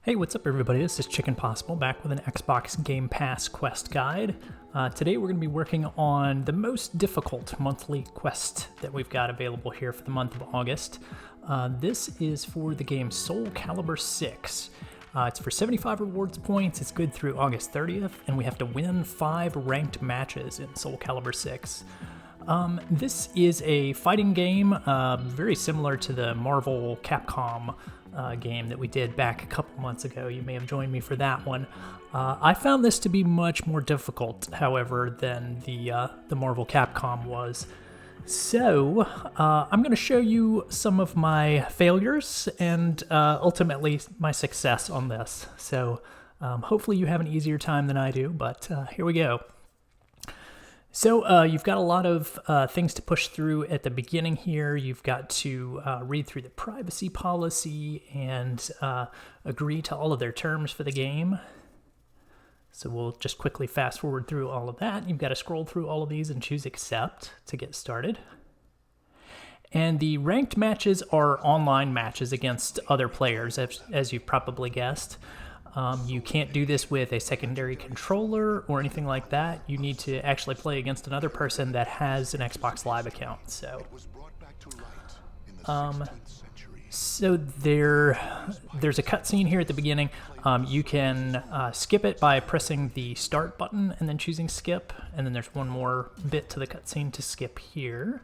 Hey, what's up everybody? This is Chicken Possible back with an Xbox Game Pass quest guide. Today we're going to be working on the most difficult monthly quest that we've got available here for the month of August. This is for the game Soul Calibur 6. It's for 75 rewards points, it's good through August 30th, and we have to win 5 ranked matches in Soul Calibur 6. This is a fighting game, very similar to the Marvel Capcom game that we did back a couple months ago. You may have joined me for that one. I found this to be much more difficult, however, than the Marvel Capcom was. So, I'm going to show you some of my failures and ultimately my success on this. So, hopefully you have an easier time than I do, but here we go. So you've got a lot of things to push through at the beginning here. You've got to read through the privacy policy and agree to all of their terms for the game. So we'll just quickly fast forward through all of that. You've got to scroll through all of these and choose accept to get started. And the ranked matches are online matches against other players, as you've probably guessed. You can't do this with a secondary controller or anything like that. You need to actually play against another person that has an Xbox Live account. So there's a cutscene here at the beginning. You can skip it by pressing the start button and then choosing skip. And then there's one more bit to the cutscene to skip here.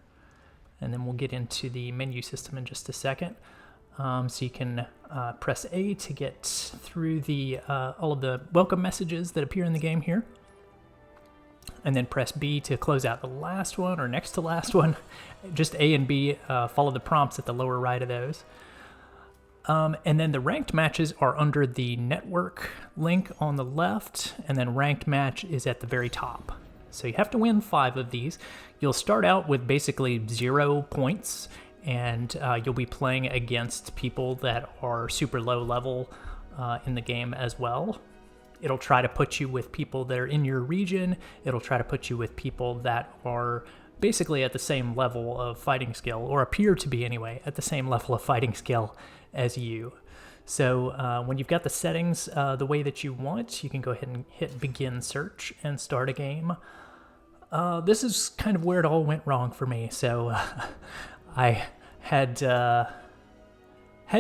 And then we'll get into the menu system in just a second. So you can press A to get through all of the welcome messages that appear in the game here. And then press B to close out the last one or next to last one. Just A and B, follow the prompts at the lower right of those. And then the ranked matches are under the network link on the left, and then ranked match is at the very top. So you have to win 5 of these. You'll start out with basically 0 points, and you'll be playing against people that are super low level in the game as well. It'll try to put you with people that are in your region. It'll try to put you with people that are basically at the same level of fighting skill, or appear to be anyway, at the same level of fighting skill as you. So when you've got the settings the way that you want, you can go ahead and hit begin search and start a game. This is kind of where it all went wrong for me. So I had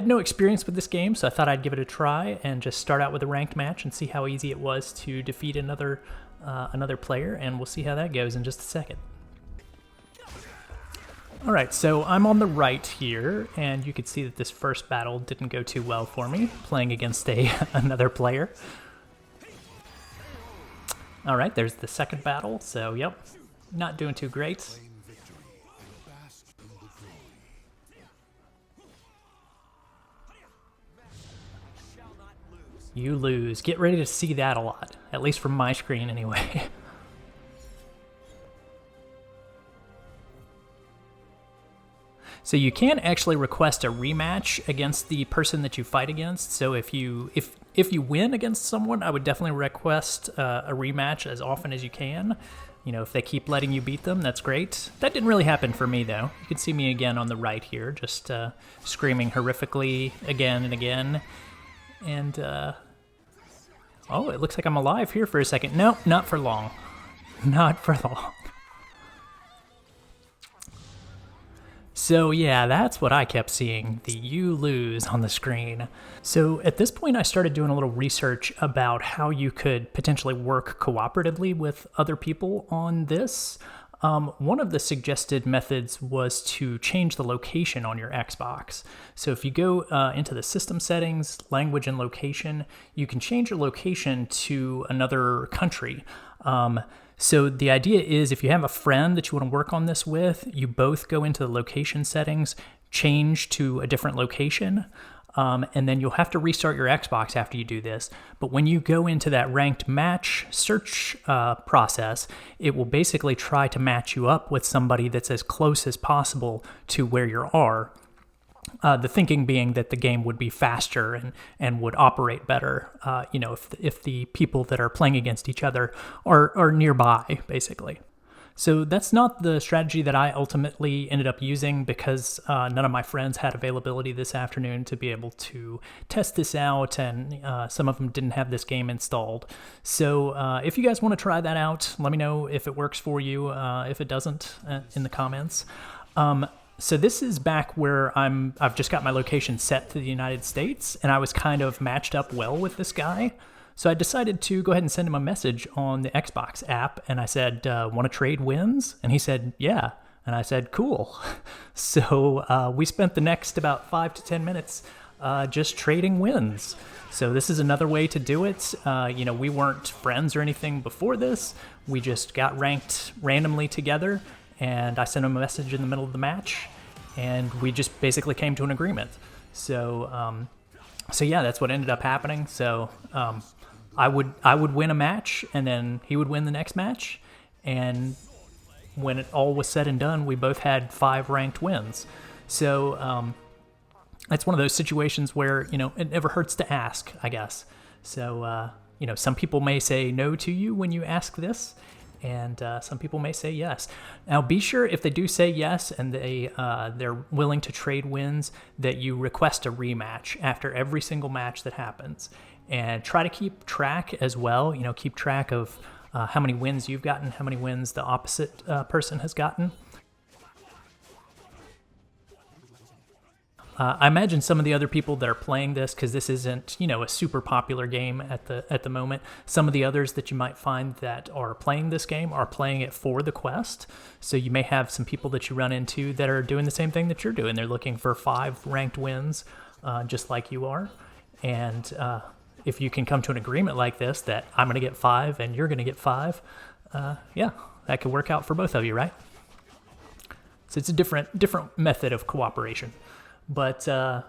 no experience with this game, so I thought I'd give it a try and just start out with a ranked match and see how easy it was to defeat another player, and we'll see how that goes in just a second. Alright, so I'm on the right here, and you can see that this first battle didn't go too well for me, playing against another player. Alright, there's the second battle, so yep, not doing too great. You lose. Get ready to see that a lot, at least from my screen anyway. So you can actually request a rematch against the person that you fight against. So if you win against someone, I would definitely request a rematch as often as you can. You know, if they keep letting you beat them, that's great. That didn't really happen for me, though. You can see me again on the right here, just screaming horrifically again and again. And, oh, it looks like I'm alive here for a second. No, not for long. Not for long. So yeah, that's what I kept seeing, the you lose on the screen. So at this point I started doing a little research about how you could potentially work cooperatively with other people on this. One of the suggested methods was to change the location on your Xbox. So if you go into the system settings, language and location, you can change your location to another country. So the idea is if you have a friend that you want to work on this with, you both go into the location settings, change to a different location, and then you'll have to restart your Xbox after you do this. But when you go into that ranked match search process, it will basically try to match you up with somebody that's as close as possible to where you are. The thinking being that the game would be faster and would operate better, if the people that are playing against each other are nearby, basically. So that's not the strategy that I ultimately ended up using because none of my friends had availability this afternoon to be able to test this out, and some of them didn't have this game installed. So if you guys want to try that out, let me know if it works for you. If it doesn't, in the comments. So this is back where I've just got my location set to the United States, and I was kind of matched up well with this guy. So I decided to go ahead and send him a message on the Xbox app, and I said, want to trade wins? And he said, yeah. And I said, cool. So we spent the next about 5 to 10 minutes just trading wins. So this is another way to do it. We weren't friends or anything before this. We just got ranked randomly together, and I sent him a message in the middle of the match, and we just basically came to an agreement. So yeah, that's what ended up happening. So I would win a match, and then he would win the next match, and when it all was said and done, we both had 5 ranked wins. So that's one of those situations where, it never hurts to ask, I guess. So, some people may say no to you when you ask this, and some people may say yes. Now, be sure if they do say yes and they're willing to trade wins, that you request a rematch after every single match that happens. And try to keep track as well, keep track of how many wins you've gotten, how many wins the opposite person has gotten. I imagine some of the other people that are playing this, because this isn't, a super popular game at the moment, some of the others that you might find that are playing this game are playing it for the quest. So you may have some people that you run into that are doing the same thing that you're doing. They're looking for 5 ranked wins, just like you are. And if you can come to an agreement like this, that I'm going to get 5 and you're going to get 5, yeah, that could work out for both of you, right? So it's a different method of cooperation. But yeah,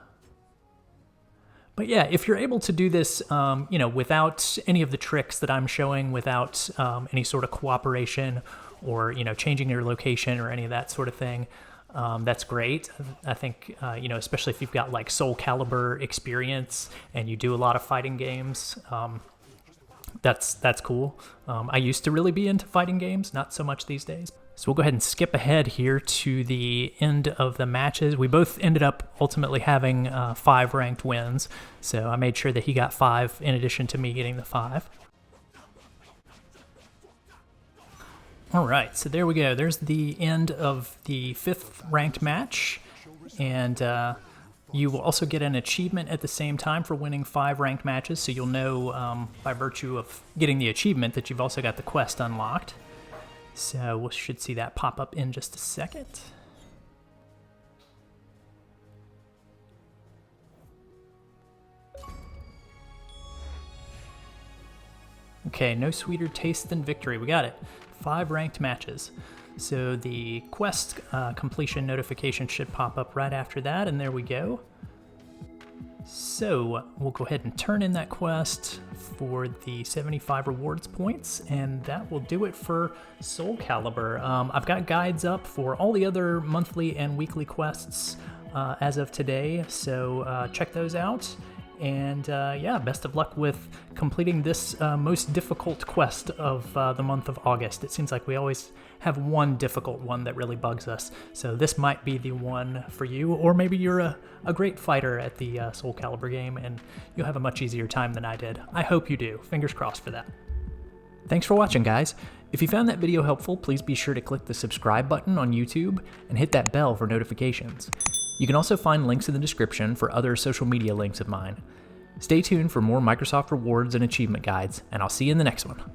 if you're able to do this, without any of the tricks that I'm showing, without any sort of cooperation or, changing your location or any of that sort of thing, that's great. I think, especially if you've got like Soul Calibur experience and you do a lot of fighting games, that's cool. I used to really be into fighting games, not so much these days. So we'll go ahead and skip ahead here to the end of the matches. We both ended up ultimately having 5 ranked wins. So I made sure that he got 5 in addition to me getting the 5. All right, so there we go. There's the end of the 5th ranked match. And you will also get an achievement at the same time for winning 5 ranked matches. So you'll know by virtue of getting the achievement that you've also got the quest unlocked. So we should see that pop up in just a second. Okay, no sweeter taste than victory. We got it. 5 ranked matches. So the quest completion notification should pop up right after that, and there we go. So we'll go ahead and turn in that quest for the 75 rewards points, and that will do it for Soul Calibur. I've got guides up for all the other monthly and weekly quests as of today, so check those out. And yeah, best of luck with completing this most difficult quest of the month of August. It seems like we always have one difficult one that really bugs us. So this might be the one for you, or maybe you're a great fighter at the Soul Calibur game and you'll have a much easier time than I did. I hope you do. Fingers crossed for that. Thanks for watching, guys. If you found that video helpful, please be sure to click the subscribe button on YouTube and hit that bell for notifications. You can also find links in the description for other social media links of mine. Stay tuned for more Microsoft rewards and achievement guides, and I'll see you in the next one.